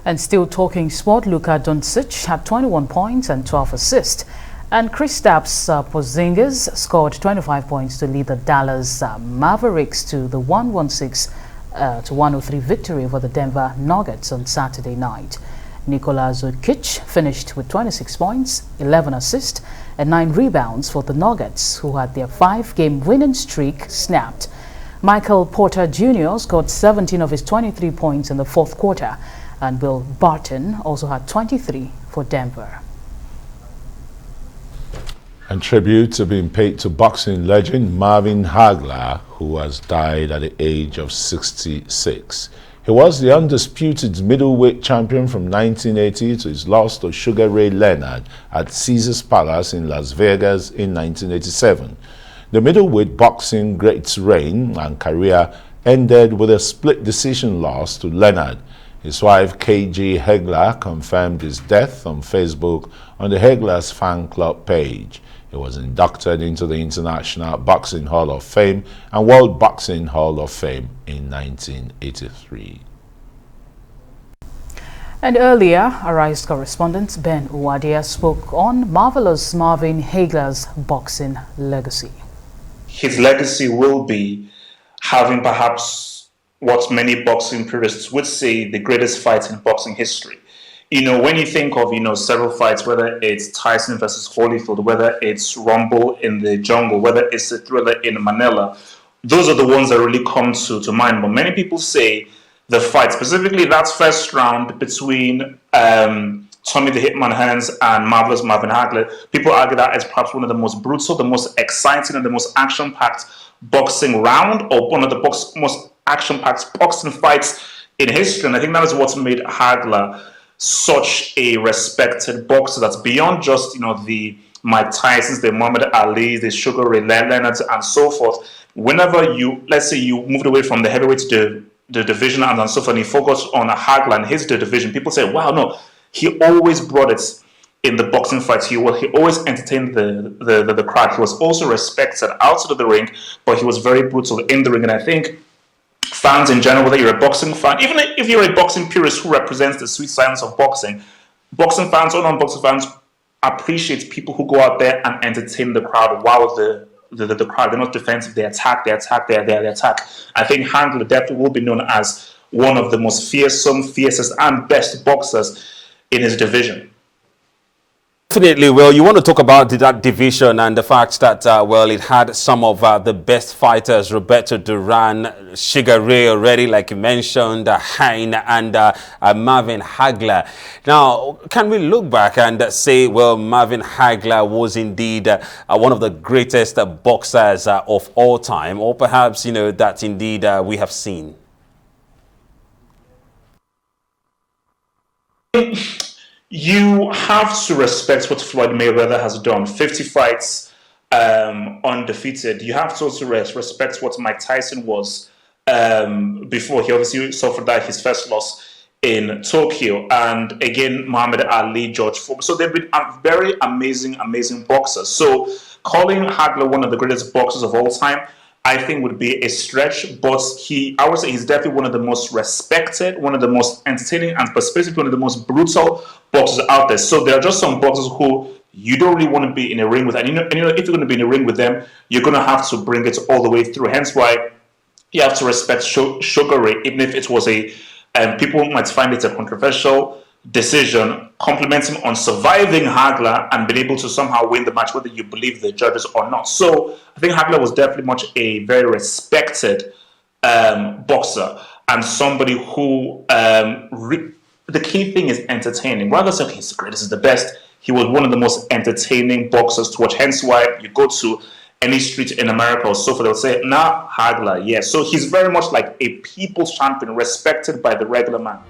And still talking sport, Luka Doncic had 21 points and 12 assists. And Kristaps Porzingis scored 25 points to lead the Dallas Mavericks to the 116-103 victory over the Denver Nuggets on Saturday night. Nikola Jokic finished with 26 points, 11 assists, and 9 rebounds for the Nuggets, who had their 5-game winning streak snapped. Michael Porter Jr. scored 17 of his 23 points in the fourth quarter, and Will Barton also had 23 for Denver. And tributes are being paid to boxing legend Marvin Hagler, who has died at the age of 66. He was the undisputed middleweight champion from 1980 to his loss to Sugar Ray Leonard at Caesars Palace in Las Vegas in 1987. The middleweight boxing great's reign and career ended with a split decision loss to Leonard. His wife, K.G. Hagler, confirmed his death on Facebook on the Hagler's fan club page. He was inducted into the International Boxing Hall of Fame and World Boxing Hall of Fame in 1983. And earlier, Arise correspondent Ben UWADIA spoke on marvelous Marvin Hagler's boxing legacy. His legacy will be having perhaps what many boxing purists would say the greatest fight in boxing history. You know, when you think of, several fights, whether it's Tyson versus Holyfield, whether it's Rumble in the Jungle, whether it's a Thriller in Manila, those are the ones that really come to mind. But many people say the fight, specifically that first round between Tommy the Hitman Hearns and Marvelous Marvin Hagler, people argue that as perhaps one of the most brutal, the most exciting, and the most action-packed boxing round, or one of the most action-packed boxing fights in history. And I think that is what made Hagler such a respected boxer that's beyond just, the Mike Tysons, the Muhammad Ali's, the Sugar Ray Leonards, and so forth. Whenever let's say you moved away from the heavyweight to the division and so forth, and you focus on Hagler and his division, people say, wow, no, he always brought it in the boxing fights. He always entertained the crowd. He was also respected outside of the ring, but he was very brutal in the ring. And I think fans in general, whether you're a boxing fan, even if you're a boxing purist who represents the sweet science of boxing, boxing fans or non-boxing fans appreciate people who go out there and entertain the crowd while the crowd, they're not defensive, they attack. I think Hagler definitely will be known as one of the most fiercest, and best boxers in his division. Definitely. Well, you want to talk about that division and the fact that, it had some of the best fighters, Roberto Duran, Sugar Ray already, like you mentioned, Hein and Marvin Hagler. Now, can we look back and say, well, Marvin Hagler was indeed one of the greatest boxers of all time, or perhaps, that indeed we have seen? You have to respect what Floyd Mayweather has done. 50 fights undefeated. You have to also respect what Mike Tyson was before. He obviously suffered that his first loss in Tokyo. And again, Muhammad Ali, George Foreman. So they've been very amazing boxers. So calling Hagler one of the greatest boxers of all time, I think would be a stretch, but I would say he's definitely one of the most respected, one of the most entertaining, and specifically one of the most brutal boxers out there. So there are just some boxers who you don't really want to be in a ring with, and if you're going to be in a ring with them, you're going to have to bring it all the way through. Hence why you have to respect Sugar Ray, even if it was people might find it a controversial decision, compliment him on surviving Hagler and being able to somehow win the match, whether you believe the judges or not. So I think Hagler was definitely a very respected boxer, and somebody who the key thing is entertaining. Rather than saying he's the greatest, is the best, he was one of the most entertaining boxers to watch. Hence why you go to any street in America or so forth, they'll say, nah, Hagler, yes. So he's very much like a people's champion, respected by the regular man.